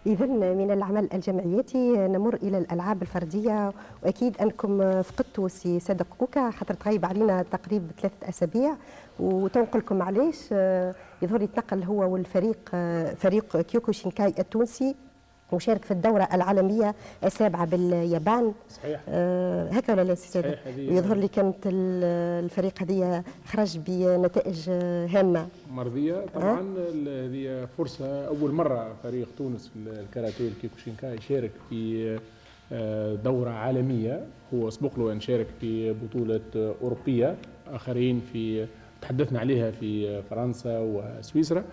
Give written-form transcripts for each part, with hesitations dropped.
إذا من العمل الجمعياتي نمر إلى الألعاب الفردية، وأكيد أنكم فقدتوا سي صادق كوكا خاطر تغيب علينا تقريبا 3 أسابيع، وتنقل لكم علاش. يظهر يتنقل هو والفريق فريق كيوكوشينكاي التونسي، وشارك في الدورة العالمية السابعة باليابان. صحيح. هكا ولا لا سي صادق؟ يظهر لي كانت الفريق هذه خرج بنتائج هامة مرضية طبعا. هذه فرصة أول مرة فريق تونس في الكاراتيه الكيوكوشينكاي يشارك في دورة عالمية. هو سبق له أن شارك في بطولة أوروبية آخرين في تحدثنا عليها في فرنسا وسويسرا،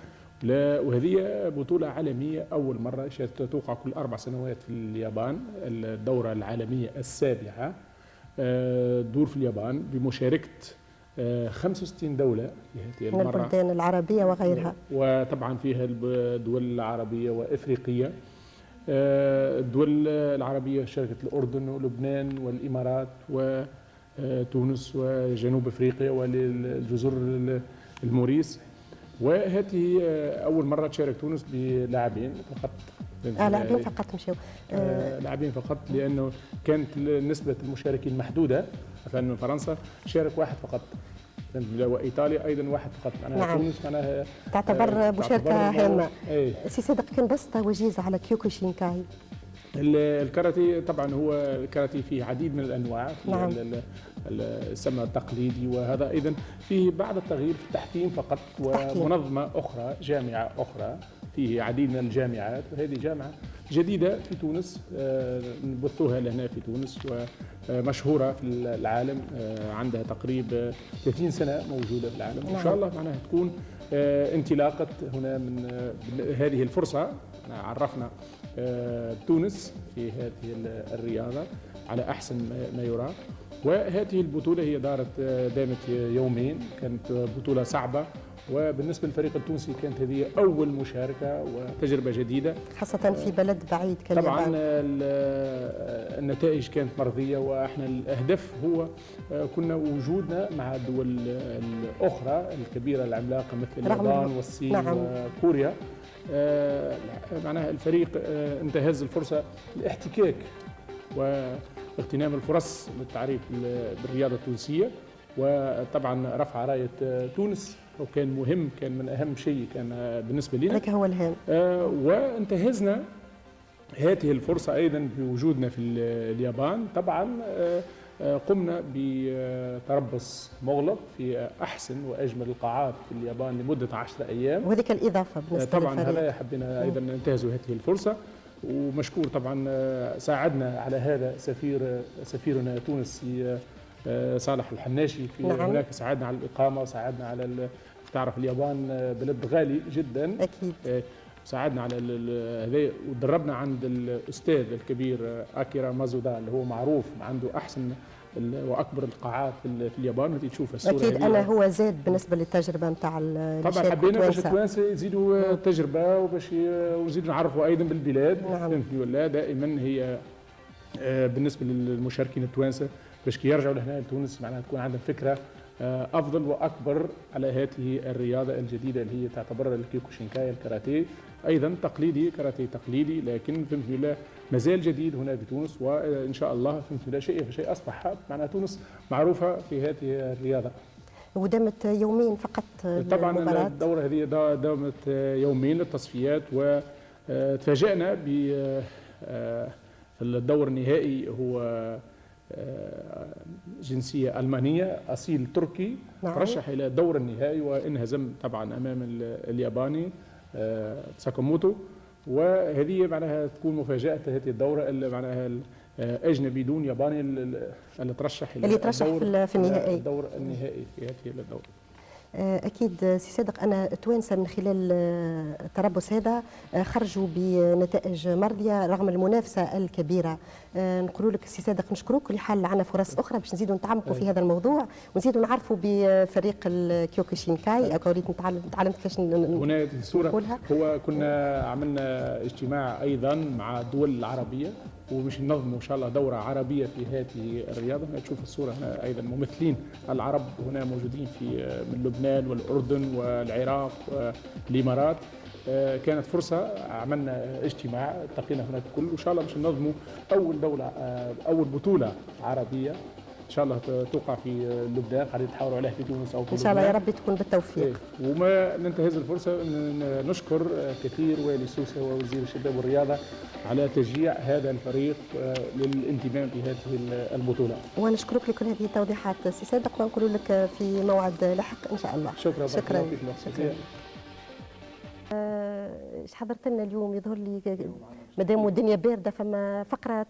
وهذه بطولة عالمية أول مرة توقع كل 4 سنوات في اليابان. الدورة العالمية السابعة دور في اليابان بمشاركة 65 دولة في هذه المرة من البلدان العربية وغيرها، وطبعا فيها الدول العربية وإفريقية. الدول العربية شاركت الأردن ولبنان والإمارات وتونس وجنوب أفريقيا والجزر الموريس. وهذه أول مرة تشارك تونس بلاعبين فقط. لاعبين فقط مشاو لاعبين فقط، لأنه كانت نسبة المشاركين محدودة. مثلا من فرنسا شارك واحد فقط، وإيطاليا أيضا واحد فقط. نعم. تونس معناها تعتبر مشاركة هامة. أي. سي صادق كان بس توجيز على كيوكوشينكاي. الكاراتيه طبعا هو الكاراتيه فيه عديد من الانواع. نعم. السمة التقليدي، وهذا ايضا فيه بعض التغيير في التحكيم فقط، ومنظمه اخرى جامعه اخرى. فيه عديد من الجامعات، وهذه جامعه جديده في تونس نبثوها لهنا في تونس، ومشهوره في العالم. عندها تقريبا 30 سنه موجوده في العالم. نعم. ان شاء الله معناها تكون انطلاقه هنا من هذه الفرصه. عرفنا تونس في هذه الرياضة على أحسن ما يرام. وهذه البطولة هي دامت يومين، كانت بطولة صعبة، وبالنسبة للفريق التونسي كانت هذه أول مشاركة وتجربة جديدة، خاصة في بلد بعيد كاليابان. طبعا النتائج كانت مرضية، وإحنا الهدف هو كنا وجودنا مع الدول الأخرى الكبيرة العملاقة مثل اليابان والصين. نعم. وكوريا. معناها الفريق انتهز الفرصة الاحتكاك واغتنام الفرص للتعريف بالرياضة التونسية، وطبعا رفع راية تونس، وكان مهم، كان من أهم شيء كان بالنسبة لنا. هذاك هو الهام. وانتهزنا هذه الفرصة أيضا بوجودنا في اليابان. طبعا قمنا بتربص مغلق في أحسن وأجمل القاعات في اليابان لمدة 10 أيام، وهذيك الإضافة بالنسبة طبعا للفريق. هذا حبينا أيضا ننتهزوا هذه الفرصة. ومشكور طبعا ساعدنا على هذا سفيرنا التونسي صالح الحناشي في نعم. هناك. ساعدنا على الإقامة، وساعدنا على تعرف اليابان بلد غالي جدا. أكيد. ساعدنا على هذا، ودربنا عند الأستاذ الكبير أكيرا مازودا اللي هو معروف عنده أحسن واكبر القاعات في اليابان. وانت تشوف الصوره اكيد. انا هو زاد بالنسبه للتجربه نتاع طبعا حبينا باش التوانسه يزيدوا تجربه، وباش ويزيدوا نعرفوا ايضا بالبلاد. نعم. فهمتني ولا؟ دائما هي بالنسبه للمشاركين التوانسه باش كي يرجعوا لهنا لتونس معناها تكون عندهم فكره افضل واكبر على هذه الرياضه الجديده اللي هي تعتبر الكيوكوشينكاي الكاراتيه. ايضا تقليدي، كاراتيه تقليدي، لكن فهمتني ولا مازال جديد هنا بتونس، وان شاء الله فهمتني ولا شيء فشيء اصبح معناها تونس معروفه في هذه الرياضه. ودامت يومين فقط طبعا المباراة. الدوره هذه دامت يومين للتصفيات، وتفاجأنا ب في الدور النهائي هو جنسية ألمانية أصيل تركي. نعم. ترشح إلى الدور النهائي وانهزم طبعا أمام الياباني ساكاموتو. وهذه معناها تكون مفاجأة هذه الدورة اللي معناها أجنبي دون ياباني اللي ترشح اللي ترشح في النهائي، الدور النهائي في هذه الدورة. أكيد سي صادق. أنا التوانسة من خلال التربص هذا خرجوا بنتائج مرضية رغم المنافسة الكبيرة. نقول لك سي صادق نشكروك، ولحال عنا فرص أخرى باش نزيدوا نتعمقوا في هذا الموضوع، ونزيدوا نعرفوا بفريق الكيوكوشينكاي. أكوريت نتعلم كيفاش هنا الصورة نقولها. هو كنا عملنا اجتماع أيضا مع الدول العربية، ومش ننظموا ان شاء الله دوره عربيه في هذه الرياضه. هنا تشوف الصوره هنا ايضا ممثلين العرب هنا موجودين في من لبنان والاردن والعراق والامارات. كانت فرصه، عملنا اجتماع التقينا هناك الكل، وان شاء الله باش ننظموا اول دوله اول بطوله عربيه ان شاء الله توقع في لبنان، قاعدين يتحاوروا عليها في تونس او في ان شاء الله يا لبنان. رب تكون بالتوفيق. وما ننتهز الفرصه ان نشكر كثير والي سوسه ووزير الشباب والرياضه على تشجيع هذا الفريق للانضمام في هذه البطوله. ونشكرك لكل هذه التوضيحات سي صادق، ونقول لك في موعد لاحق ان شاء الله. شكرا. شكرا. ايش حضرت لنا اليوم؟ يظهر لي مادام الدنيا بارده فما فقره